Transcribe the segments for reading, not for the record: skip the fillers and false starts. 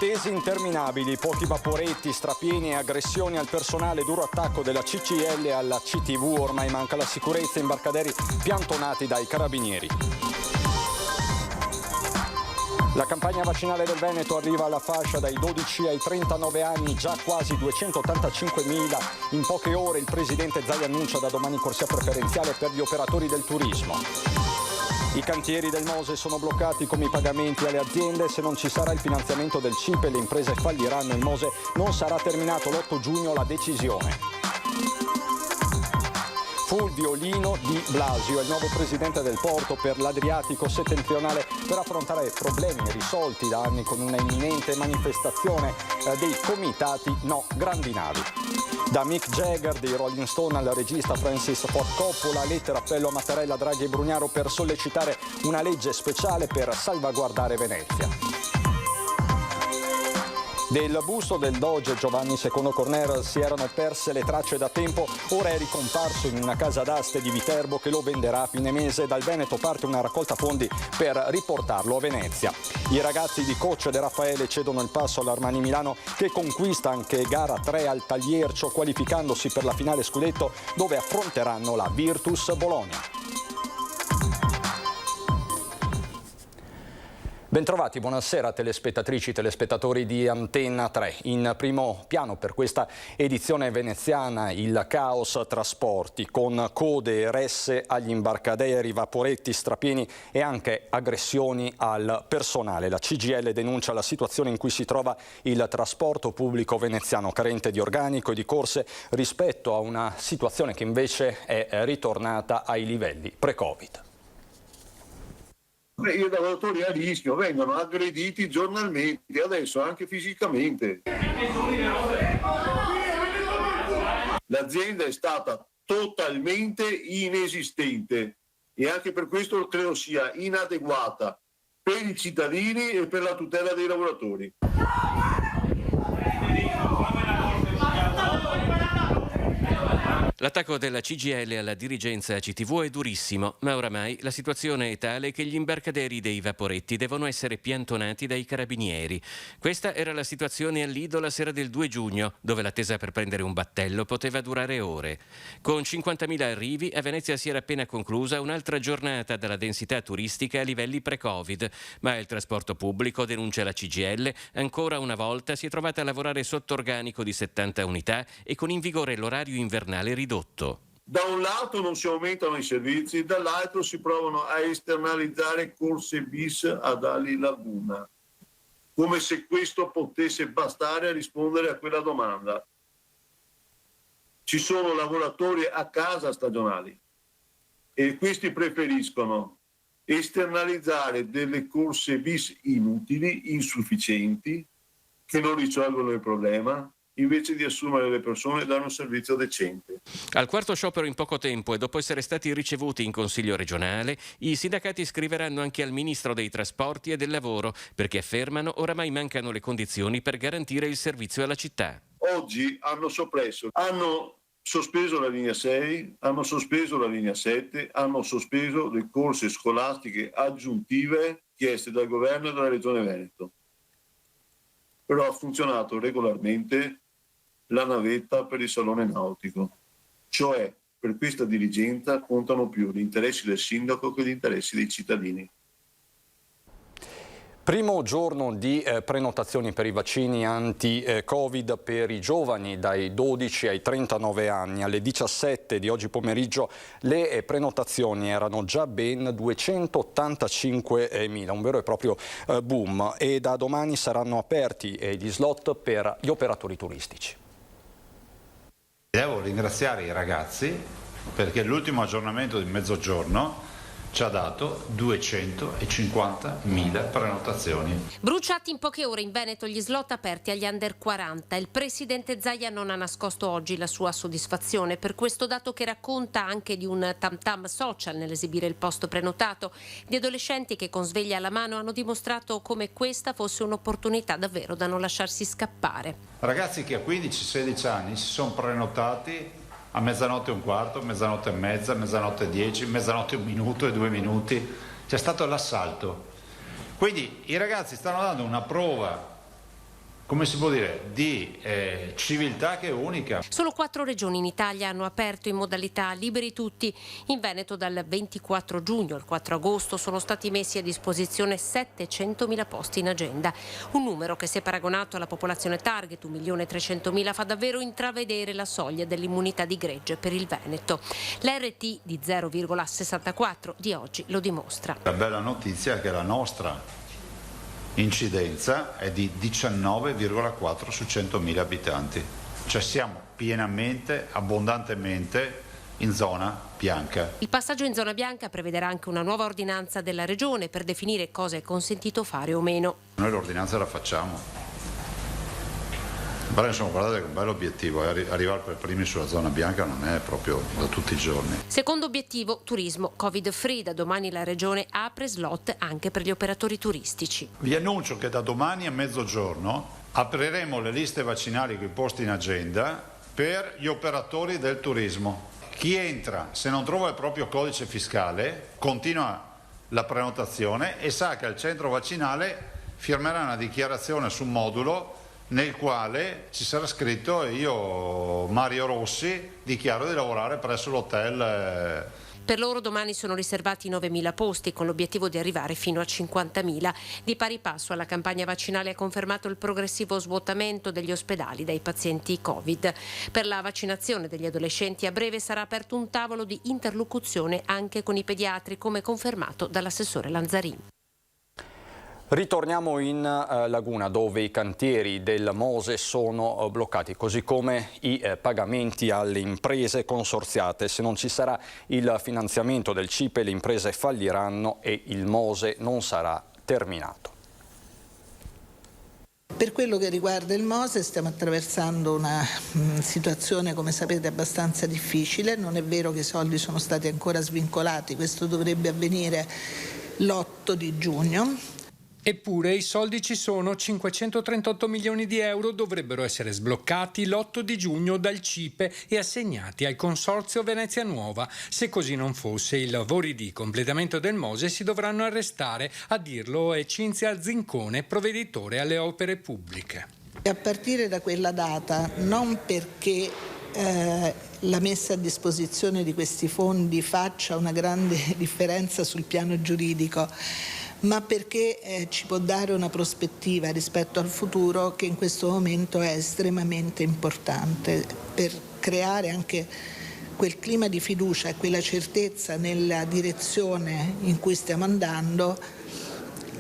Attese interminabili, pochi vaporetti, strapieni e aggressioni al personale, duro attacco della CGIL alla CTV, ormai manca la sicurezza, imbarcaderi piantonati dai carabinieri. La campagna vaccinale del Veneto arriva alla fascia dai 12 ai 39 anni, già quasi 285.000. In poche ore il presidente Zaia annuncia da domani corsia preferenziale per gli operatori del turismo. I cantieri del Mose sono bloccati come i pagamenti alle aziende. Se non ci sarà il finanziamento del CIPE le imprese falliranno. Il Mose non sarà terminato l'8 giugno la decisione. Fulvio Lino Di Blasio è il nuovo presidente del porto per l'Adriatico settentrionale per affrontare problemi risolti da anni con una imminente manifestazione dei comitati no grandi navi. Da Mick Jagger dei Rolling Stone al regista Francis Ford Coppola, lettera appello a Mattarella, Draghi e Brugnaro per sollecitare una legge speciale per salvaguardare Venezia. Del busto del Doge Giovanni II Corner si erano perse le tracce da tempo, ora è ricomparso in una casa d'aste di Viterbo che lo venderà a fine mese. Dal Veneto parte una raccolta fondi per riportarlo a Venezia. I ragazzi di Coach e De Raffaele cedono il passo all'Armani Milano che conquista anche gara 3 al Tagliercio, qualificandosi per la finale scudetto dove affronteranno la Virtus Bologna. Bentrovati, buonasera telespettatrici, telespettatori di Antenna 3. In primo piano per questa edizione veneziana il caos trasporti con code, resse agli imbarcaderi, vaporetti strapieni e anche aggressioni al personale. La CGIL denuncia la situazione in cui si trova il trasporto pubblico veneziano, carente di organico e di corse rispetto a una situazione che invece è ritornata ai livelli pre-Covid. I lavoratori a rischio vengono aggrediti giornalmente, adesso anche fisicamente. L'azienda è stata totalmente inesistente e anche per questo credo sia inadeguata per i cittadini e per la tutela dei lavoratori. L'attacco della CGIL alla dirigenza CTV è durissimo, ma oramai la situazione è tale che gli imbarcaderi dei vaporetti devono essere piantonati dai carabinieri. Questa era la situazione a Lido la sera del 2 giugno, dove l'attesa per prendere un battello poteva durare ore. Con 50.000 arrivi, a Venezia si era appena conclusa un'altra giornata dalla densità turistica a livelli pre-Covid, ma il trasporto pubblico, denuncia la CGIL, ancora una volta si è trovata a lavorare sotto organico di 70 unità e con in vigore l'orario invernale ridotto. Da un lato non si aumentano i servizi, dall'altro si provano a esternalizzare corse bis ad Ali Laguna, come se questo potesse bastare a rispondere a quella domanda. Ci sono lavoratori a casa stagionali e questi preferiscono esternalizzare delle corse bis inutili, insufficienti, che non risolvono il problema, invece di assumere le persone e dare un servizio decente. Al quarto sciopero in poco tempo e dopo essere stati ricevuti in Consiglio regionale, i sindacati scriveranno anche al Ministro dei Trasporti e del Lavoro perché affermano oramai mancano le condizioni per garantire il servizio alla città. Oggi hanno sospeso la linea 6, hanno sospeso la linea 7, hanno sospeso le corse scolastiche aggiuntive chieste dal governo e dalla Regione Veneto. Però ha funzionato regolarmente la navetta per il salone nautico, cioè per questa dirigenza contano più gli interessi del sindaco che gli interessi dei cittadini. Primo giorno di prenotazioni per i vaccini anti-Covid per i giovani dai 12 ai 39 anni. Alle 17 di oggi pomeriggio le prenotazioni erano già ben 285.000, un vero e proprio boom, e da domani saranno aperti gli slot per gli operatori turistici. Devo ringraziare i ragazzi perché l'ultimo aggiornamento di mezzogiorno ci ha dato 250.000 prenotazioni. Bruciati in poche ore in Veneto gli slot aperti agli under 40. Il presidente Zaia non ha nascosto oggi la sua soddisfazione per questo dato che racconta anche di un tam-tam social nell'esibire il posto prenotato. Gli adolescenti che con sveglia alla mano hanno dimostrato come questa fosse un'opportunità davvero da non lasciarsi scappare. Ragazzi che a 15-16 anni si sono prenotati a mezzanotte e un quarto, mezzanotte e mezza, mezzanotte e 10, mezzanotte e 1 minuto e 2 minuti, c'è stato l'assalto. Quindi i ragazzi stanno dando una prova come si può dire, di civiltà che è unica. Solo 4 regioni in Italia hanno aperto in modalità liberi tutti. In Veneto dal 24 giugno al 4 agosto sono stati messi a disposizione 700.000 posti in agenda. Un numero che, se paragonato alla popolazione target, 1.300.000, fa davvero intravedere la soglia dell'immunità di gregge per il Veneto. L'RT di 0,64 di oggi lo dimostra. La bella notizia è che la nostra incidenza è di 19,4 su 100.000 abitanti, cioè siamo pienamente, abbondantemente in zona bianca. Il passaggio in zona bianca prevederà anche una nuova ordinanza della Regione per definire cosa è consentito fare o meno. Noi l'ordinanza la facciamo. Però insomma, guardate che un bel obiettivo, arrivare per primi sulla zona bianca non è proprio da tutti i giorni. Secondo obiettivo, turismo Covid-free. Da domani la Regione apre slot anche per gli operatori turistici. Vi annuncio che da domani a mezzogiorno apriremo le liste vaccinali con i posti in agenda per gli operatori del turismo. Chi entra, se non trova il proprio codice fiscale, continua la prenotazione e sa che al centro vaccinale firmerà una dichiarazione su un modulo nel quale ci sarà scritto: io, Mario Rossi, dichiaro di lavorare presso l'hotel. Per loro domani sono riservati 9.000 posti, con l'obiettivo di arrivare fino a 50.000. Di pari passo alla campagna vaccinale ha confermato il progressivo svuotamento degli ospedali dai pazienti Covid. Per la vaccinazione degli adolescenti a breve sarà aperto un tavolo di interlocuzione anche con i pediatri, come confermato dall'assessore Lanzarin. Ritorniamo in Laguna, dove i cantieri del Mose sono bloccati, così come i pagamenti alle imprese consorziate. Se non ci sarà il finanziamento del CIPE, le imprese falliranno e il Mose non sarà terminato. Per quello che riguarda il Mose stiamo attraversando una situazione, come sapete, abbastanza difficile. Non è vero che i soldi sono stati ancora svincolati, questo dovrebbe avvenire l'8 di giugno. Eppure i soldi ci sono, 538 milioni di euro dovrebbero essere sbloccati l'8 di giugno dal CIPE e assegnati al Consorzio Venezia Nuova. Se così non fosse, i lavori di completamento del Mose si dovranno arrestare, a dirlo è Cinzia Zincone, provveditore alle opere pubbliche. A partire da quella data, non perché la messa a disposizione di questi fondi faccia una grande differenza sul piano giuridico, ma perché ci può dare una prospettiva rispetto al futuro che in questo momento è estremamente importante per creare anche quel clima di fiducia e quella certezza nella direzione in cui stiamo andando,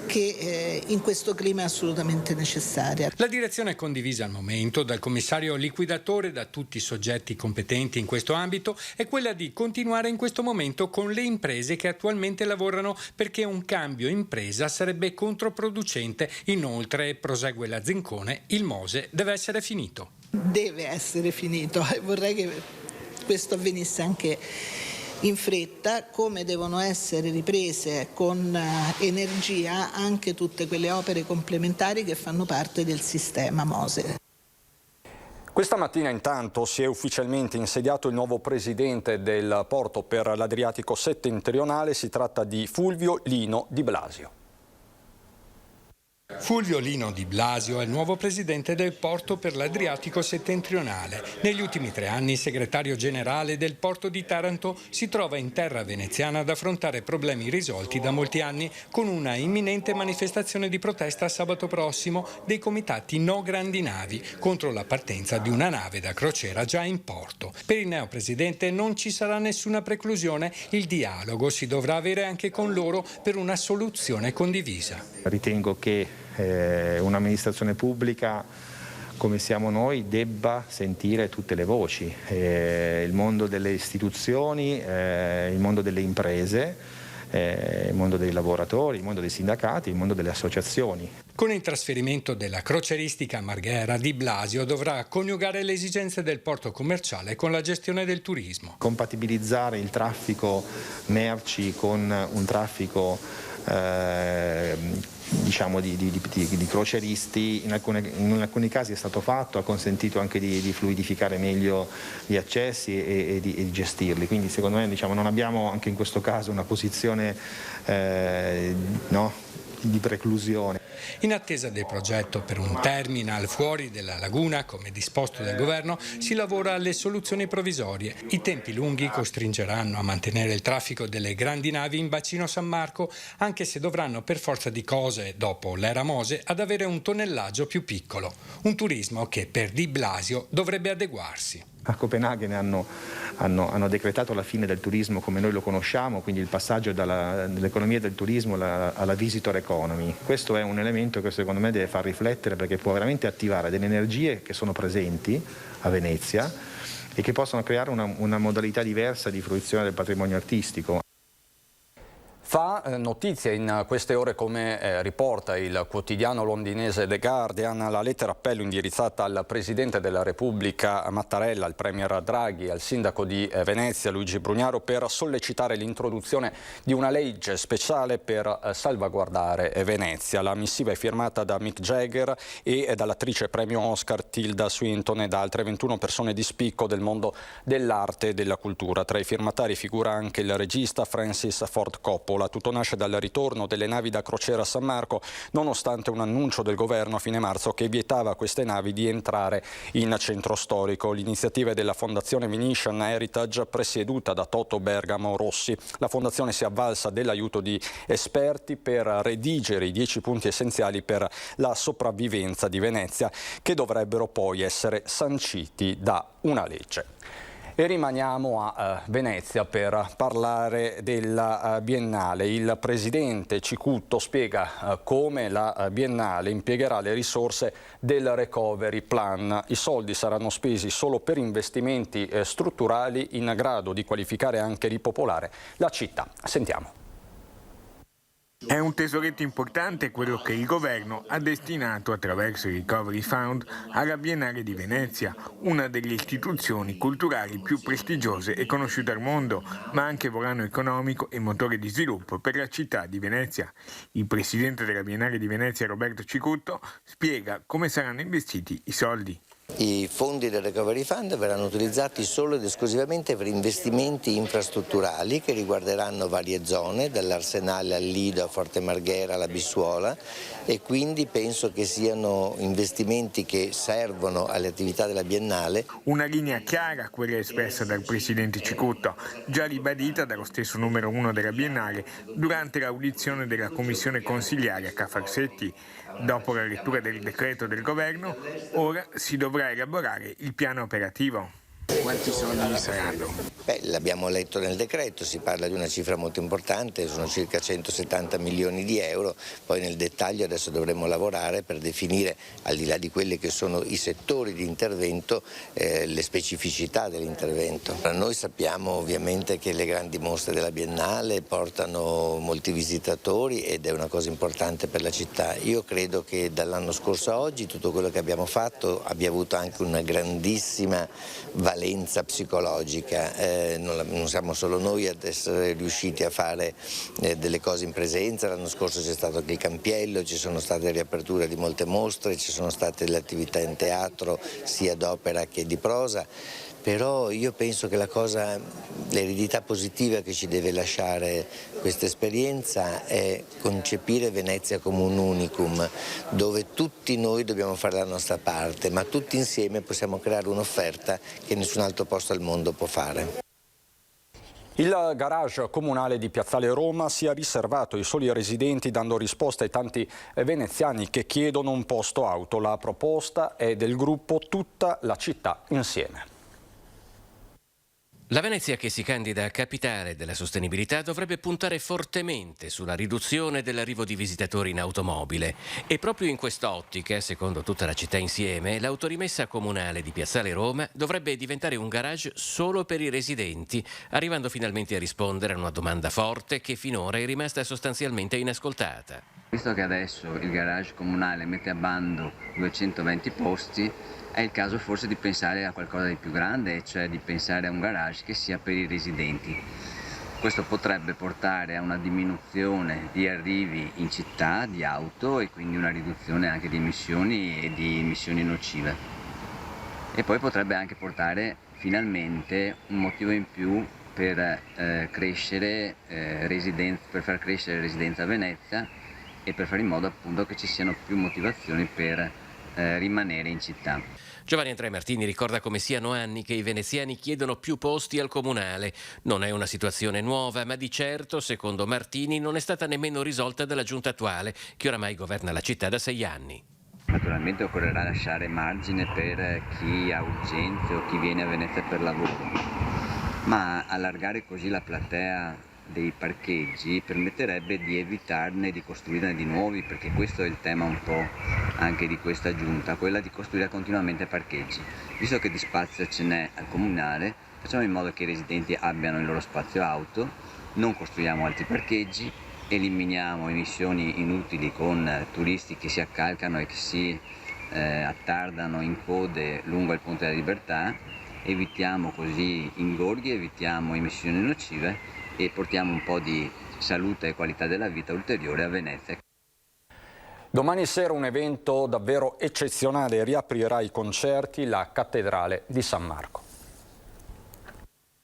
che in questo clima è assolutamente necessaria. La direzione condivisa al momento dal commissario liquidatore e da tutti i soggetti competenti in questo ambito è quella di continuare in questo momento con le imprese che attualmente lavorano, perché un cambio impresa sarebbe controproducente. Inoltre, prosegue la Zincone, il Mose deve essere finito. Deve essere finito e vorrei che questo avvenisse anche in fretta, come devono essere riprese con energia anche tutte quelle opere complementari che fanno parte del sistema Mose. Questa mattina intanto si è ufficialmente insediato il nuovo presidente del Porto per l'Adriatico settentrionale, si tratta di Fulvio Lino Di Blasio. Fulvio Lino Di Blasio è il nuovo presidente del Porto per l'Adriatico settentrionale. Negli ultimi 3 anni segretario generale del Porto di Taranto, si trova in terra veneziana ad affrontare problemi risolti da molti anni, con una imminente manifestazione di protesta sabato prossimo dei comitati No Grandi Navi contro la partenza di una nave da crociera già in porto. Per il neopresidente non ci sarà nessuna preclusione, il dialogo si dovrà avere anche con loro per una soluzione condivisa. Ritengo che un'amministrazione pubblica come siamo noi debba sentire tutte le voci, il mondo delle istituzioni, il mondo delle imprese, il mondo dei lavoratori, il mondo dei sindacati, il mondo delle associazioni. Con il trasferimento della crocieristica a Marghera, Di Blasio dovrà coniugare le esigenze del porto commerciale con la gestione del turismo. Compatibilizzare il traffico merci con un traffico diciamo di crocieristi, in alcuni casi è stato fatto, ha consentito anche di fluidificare meglio gli accessi e di gestirli, quindi secondo me non abbiamo anche in questo caso una posizione di preclusione. In attesa del progetto per un terminal fuori della laguna, come disposto dal governo, si lavora alle soluzioni provvisorie. I tempi lunghi costringeranno a mantenere il traffico delle grandi navi in bacino San Marco, anche se dovranno per forza di cose, dopo l'era Mose, ad avere un tonnellaggio più piccolo. Un turismo che per Di Blasio dovrebbe adeguarsi. A Copenaghen hanno decretato la fine del turismo come noi lo conosciamo, quindi il passaggio dall'economia del turismo alla visitor economy. Questo è un elemento che secondo me deve far riflettere, perché può veramente attivare delle energie che sono presenti a Venezia e che possono creare una modalità diversa di fruizione del patrimonio artistico. Fa notizia in queste ore, come riporta il quotidiano londinese The Guardian, la lettera appello indirizzata al Presidente della Repubblica Mattarella, al Premier Draghi e al Sindaco di Venezia Luigi Brugnaro per sollecitare l'introduzione di una legge speciale per salvaguardare Venezia. La missiva è firmata da Mick Jagger e dall'attrice premio Oscar Tilda Swinton e da altre 21 persone di spicco del mondo dell'arte e della cultura. Tra i firmatari figura anche il regista Francis Ford Coppola. Tutto nasce dal ritorno delle navi da crociera a San Marco, nonostante un annuncio del governo a fine marzo che vietava a queste navi di entrare in centro storico. L'iniziativa è della Fondazione Venetian Heritage, presieduta da Toto Bergamo Rossi. La Fondazione si è avvalsa dell'aiuto di esperti per redigere i 10 punti essenziali per la sopravvivenza di Venezia, che dovrebbero poi essere sanciti da una legge. E rimaniamo a Venezia per parlare della Biennale. Il presidente Cicutto spiega come la Biennale impiegherà le risorse del Recovery Plan. I soldi saranno spesi solo per investimenti strutturali in grado di qualificare e anche ripopolare la città. Sentiamo. È un tesoretto importante quello che il governo ha destinato attraverso il Recovery Fund alla Biennale di Venezia, una delle istituzioni culturali più prestigiose e conosciute al mondo, ma anche volano economico e motore di sviluppo per la città di Venezia. Il presidente della Biennale di Venezia, Roberto Cicutto, spiega come saranno investiti i soldi. I fondi del Recovery Fund verranno utilizzati solo ed esclusivamente per investimenti infrastrutturali che riguarderanno varie zone, dall'Arsenale al Lido a Forte Marghera alla Bissuola, e quindi penso che siano investimenti che servono alle attività della Biennale. Una linea chiara, quella espressa dal presidente Cicutto, già ribadita dallo stesso numero 1 della Biennale durante l'audizione della commissione consigliare a Farsetti. Dopo la lettura del decreto del governo, ora si dovrà elaborare il piano operativo. Quanti soldi saranno? L'abbiamo letto nel decreto, si parla di una cifra molto importante, sono circa 170 milioni di euro, poi nel dettaglio adesso dovremo lavorare per definire, al di là di quelli che sono i settori di intervento, le specificità dell'intervento. Noi sappiamo ovviamente che le grandi mostre della Biennale portano molti visitatori ed è una cosa importante per la città. Io credo che dall'anno scorso a oggi tutto quello che abbiamo fatto abbia avuto anche una grandissima valenza psicologica. Non siamo solo noi ad essere riusciti a fare delle cose in presenza. L'anno scorso c'è stato anche il Campiello, ci sono state riaperture di molte mostre, ci sono state le attività in teatro sia d'opera che di prosa, però io penso che l'eredità positiva che ci deve lasciare questa esperienza è concepire Venezia come un unicum, dove tutti noi dobbiamo fare la nostra parte, ma tutti insieme possiamo creare un'offerta che nessun altro posto al mondo può fare. Il garage comunale di Piazzale Roma si è riservato ai soli residenti, dando risposta ai tanti veneziani che chiedono un posto auto. La proposta è del gruppo Tutta la città insieme. La Venezia, che si candida a capitale della sostenibilità, dovrebbe puntare fortemente sulla riduzione dell'arrivo di visitatori in automobile. E proprio in quest'ottica, secondo Tutta la città insieme, l'autorimessa comunale di Piazzale Roma dovrebbe diventare un garage solo per i residenti, arrivando finalmente a rispondere a una domanda forte che finora è rimasta sostanzialmente inascoltata. Visto che adesso il garage comunale mette a bando 220 posti, è il caso forse di pensare a qualcosa di più grande, cioè di pensare a un garage che sia per i residenti. Questo potrebbe portare a una diminuzione di arrivi in città di auto e quindi una riduzione anche di emissioni e di emissioni nocive. E poi potrebbe anche portare finalmente un motivo in più per far crescere residenza a Venezia e per fare in modo appunto che ci siano più motivazioni per rimanere in città. Giovanni Andrea Martini ricorda come siano anni che i veneziani chiedono più posti al comunale. Non è una situazione nuova, ma di certo, secondo Martini, non è stata nemmeno risolta dalla giunta attuale, che oramai governa la città da 6 anni. Naturalmente occorrerà lasciare margine per chi ha urgenze o chi viene a Venezia per lavoro, ma allargare così la platea dei parcheggi permetterebbe di evitarne di costruirne di nuovi, perché questo è il tema un po' anche di questa giunta, quella di costruire continuamente parcheggi. Visto che di spazio ce n'è al comunale, facciamo in modo che i residenti abbiano il loro spazio auto, non costruiamo altri parcheggi, eliminiamo emissioni inutili con turisti che si accalcano e che si attardano in code lungo il Ponte della Libertà, evitiamo così ingorghi, evitiamo emissioni nocive e portiamo un po' di salute e qualità della vita ulteriore a Venezia. Domani sera un evento davvero eccezionale, riaprirà i concerti la Cattedrale di San Marco.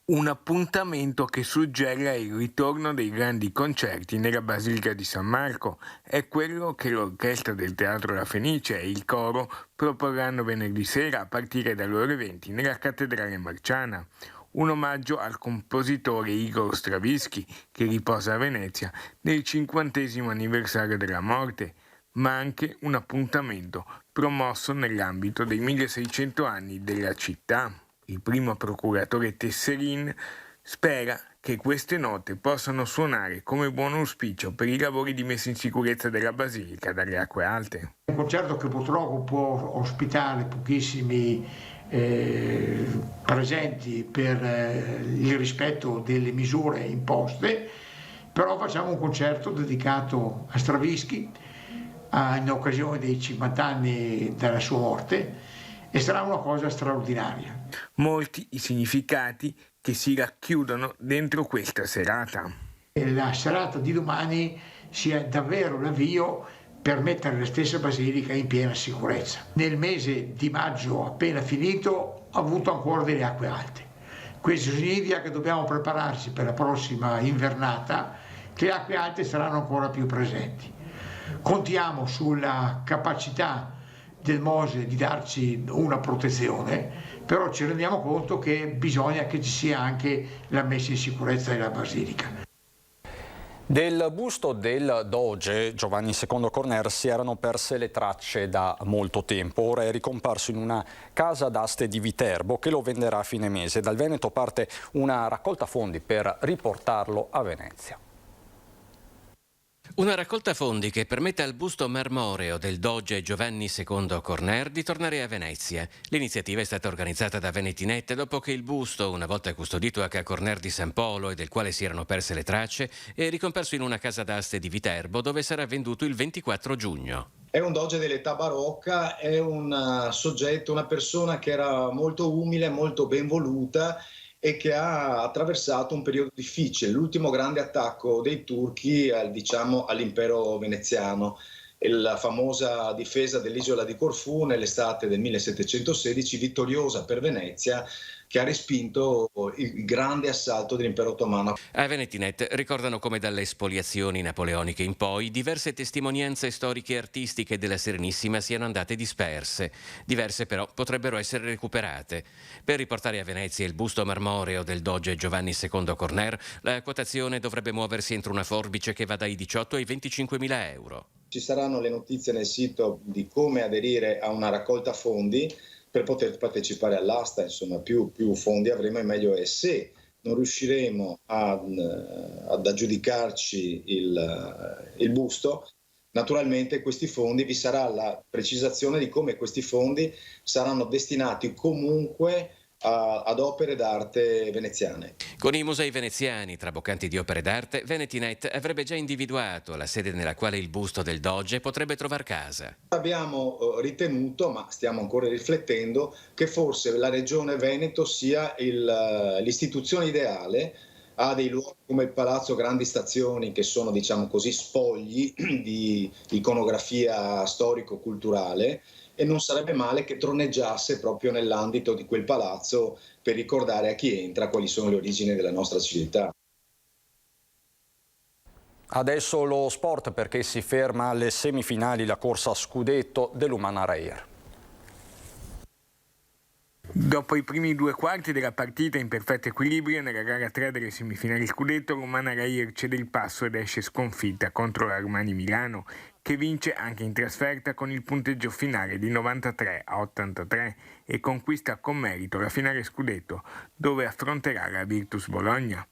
Un appuntamento che suggella il ritorno dei grandi concerti nella Basilica di San Marco. È quello che l'orchestra del Teatro La Fenice e il coro proporranno venerdì sera a partire dalle ore 20 nella Cattedrale Marciana. Un omaggio al compositore Igor Stravinsky, che riposa a Venezia nel 50° anniversario della morte, ma anche un appuntamento promosso nell'ambito dei 1600 anni della città. Il primo procuratore Tesserin spera che queste note possano suonare come buon auspicio per i lavori di messa in sicurezza della Basilica dalle acque alte. Un concerto che purtroppo può ospitare pochissimi presenti per il rispetto delle misure imposte, però facciamo un concerto dedicato a Stravinsky in occasione dei 50 anni dalla sua morte e sarà una cosa straordinaria. Molti i significati che si racchiudono dentro questa serata. La serata di domani sia davvero l'avvio per mettere la stessa Basilica in piena sicurezza. Nel mese di maggio appena finito ha avuto ancora delle acque alte. Questo significa che dobbiamo prepararci per la prossima invernata, che le acque alte saranno ancora più presenti. Contiamo sulla capacità del Mose di darci una protezione, però ci rendiamo conto che bisogna che ci sia anche la messa in sicurezza della Basilica. Del busto del Doge Giovanni II Corner si erano perse le tracce da molto tempo. Ora è ricomparso in una casa d'aste di Viterbo che lo venderà a fine mese. Dal Veneto parte una raccolta fondi per riportarlo a Venezia. Una raccolta fondi che permette al busto marmoreo del Doge Giovanni II Corner di tornare a Venezia. L'iniziativa è stata organizzata da Venetinet dopo che il busto, una volta custodito a Corner di San Polo e del quale si erano perse le tracce, è ricomparso in una casa d'aste di Viterbo dove sarà venduto il 24 giugno. È un doge dell'età barocca, è un soggetto, una persona che era molto umile, molto ben voluta e che ha attraversato un periodo difficile, l'ultimo grande attacco dei turchi all'impero veneziano, la famosa difesa dell'isola di Corfù nell'estate del 1716, vittoriosa per Venezia, che ha respinto il grande assalto dell'impero ottomano. A Venetinet ricordano come dalle spoliazioni napoleoniche in poi diverse testimonianze storiche e artistiche della Serenissima siano andate disperse. Diverse però potrebbero essere recuperate. Per riportare a Venezia il busto marmoreo del Doge Giovanni II Corner, la quotazione dovrebbe muoversi entro una forbice che va dai 18 ai 25.000 euro. Ci saranno le notizie nel sito di come aderire a una raccolta fondi per poter partecipare all'asta, insomma più fondi avremo e meglio è. Se non riusciremo ad aggiudicarci il busto, naturalmente questi fondi, vi sarà la precisazione di come questi fondi saranno destinati comunque ad opere d'arte veneziane. Con i musei veneziani traboccanti di opere d'arte, Venetinet avrebbe già individuato la sede nella quale il busto del Doge potrebbe trovar casa. Abbiamo ritenuto, ma stiamo ancora riflettendo, che forse la regione Veneto sia l'istituzione ideale. Ha dei luoghi come il Palazzo Grandi Stazioni che sono, diciamo così, spogli di iconografia storico-culturale, e non sarebbe male che troneggiasse proprio nell'ambito di quel palazzo per ricordare a chi entra quali sono le origini della nostra civiltà. Adesso lo sport, perché si ferma alle semifinali la corsa a scudetto dell'Umana Reyer. Dopo i primi 2 quarti della partita in perfetto equilibrio, nella gara 3 delle semifinali scudetto, l'Umana Reyer cede il passo ed esce sconfitta contro l'Armani Milano, che vince anche in trasferta con il punteggio finale di 93-83 e conquista con merito la finale scudetto, dove affronterà la Virtus Bologna.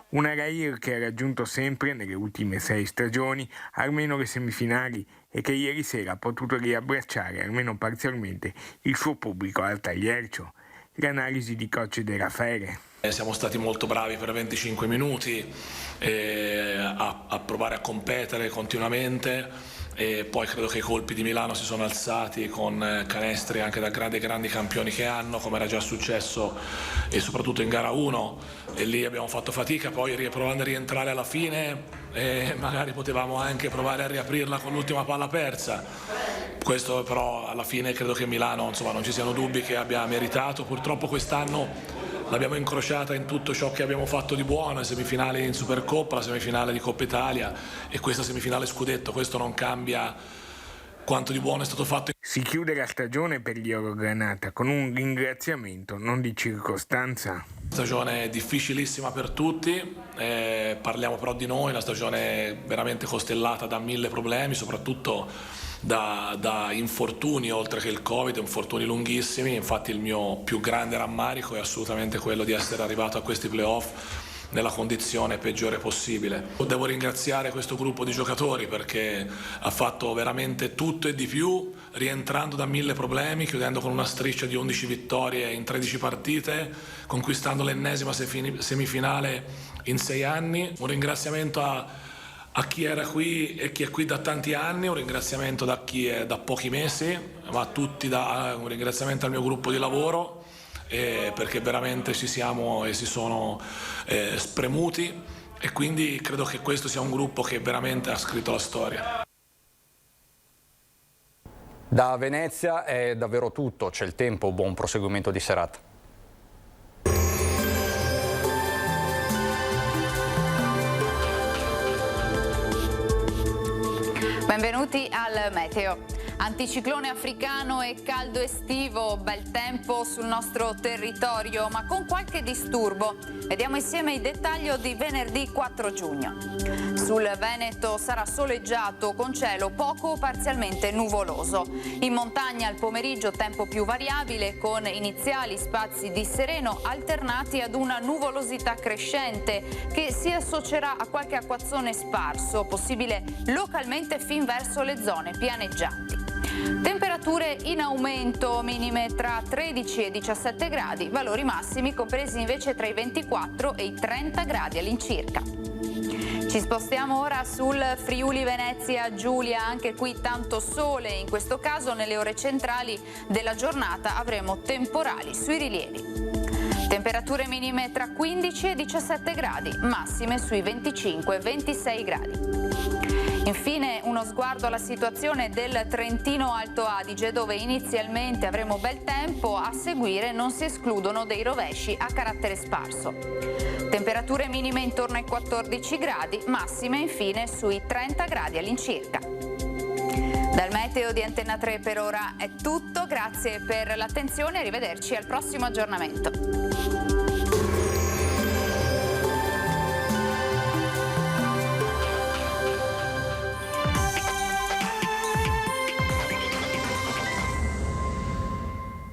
Una Reyer che ha raggiunto sempre, nelle ultime 6 stagioni, almeno le semifinali e che ieri sera ha potuto riabbracciare, almeno parzialmente, il suo pubblico al Tagliercio. L'analisi di coach De Raffaele. Siamo stati molto bravi per 25 minuti a provare a competere continuamente, e poi credo che i colpi di Milano si sono alzati con canestri anche da grandi campioni che hanno, come era già successo e soprattutto in gara 1, e lì abbiamo fatto fatica, poi provando a rientrare alla fine magari potevamo anche provare a riaprirla con l'ultima palla persa. Questo però alla fine credo che Milano, insomma, non ci siano dubbi che abbia meritato. Purtroppo quest'anno l'abbiamo incrociata in tutto ciò che abbiamo fatto di buono, le semifinali in Supercoppa, la semifinale di Coppa Italia e questa semifinale scudetto. Questo non cambia quanto di buono è stato fatto. Si chiude la stagione per gli Orogranata con un ringraziamento non di circostanza. Stagione difficilissima per tutti, parliamo però di noi, una stagione veramente costellata da 1000 problemi, soprattutto da infortuni, oltre che il Covid, infortuni lunghissimi. Infatti il mio più grande rammarico è assolutamente quello di essere arrivato a questi playoff nella condizione peggiore possibile. Devo ringraziare questo gruppo di giocatori perché ha fatto veramente tutto e di più, rientrando da 1000 problemi, chiudendo con una striscia di 11 vittorie in 13 partite, conquistando l'ennesima semifinale in 6 anni. Un ringraziamento a chi era qui e chi è qui da tanti anni, un ringraziamento da chi è da pochi mesi, ma a tutti un ringraziamento al mio gruppo di lavoro, perché veramente ci siamo e si sono spremuti, e quindi credo che questo sia un gruppo che veramente ha scritto la storia. Da Venezia è davvero tutto, c'è il tempo, buon proseguimento di serata. Benvenuti al Meteo. Anticiclone africano e caldo estivo, bel tempo sul nostro territorio, ma con qualche disturbo. Vediamo insieme il dettaglio di venerdì 4 giugno. Sul Veneto sarà soleggiato con cielo poco o parzialmente nuvoloso. In montagna al pomeriggio tempo più variabile con iniziali spazi di sereno alternati ad una nuvolosità crescente che si associerà a qualche acquazzone sparso, possibile localmente fin verso le zone pianeggianti. Temperature in aumento, minime tra 13 e 17 gradi, valori massimi compresi invece tra i 24 e i 30 gradi all'incirca. Ci spostiamo ora sul Friuli Venezia Giulia, anche qui tanto sole, in questo caso nelle ore centrali della giornata avremo temporali sui rilievi. Temperature minime tra 15 e 17 gradi, massime sui 25 e 26 gradi. Infine uno sguardo alla situazione del Trentino Alto Adige, dove inizialmente avremo bel tempo, a seguire non si escludono dei rovesci a carattere sparso. Temperature minime intorno ai 14 gradi, massime infine sui 30 gradi all'incirca. Dal meteo di Antenna 3 per ora è tutto, grazie per l'attenzione e arrivederci al prossimo aggiornamento.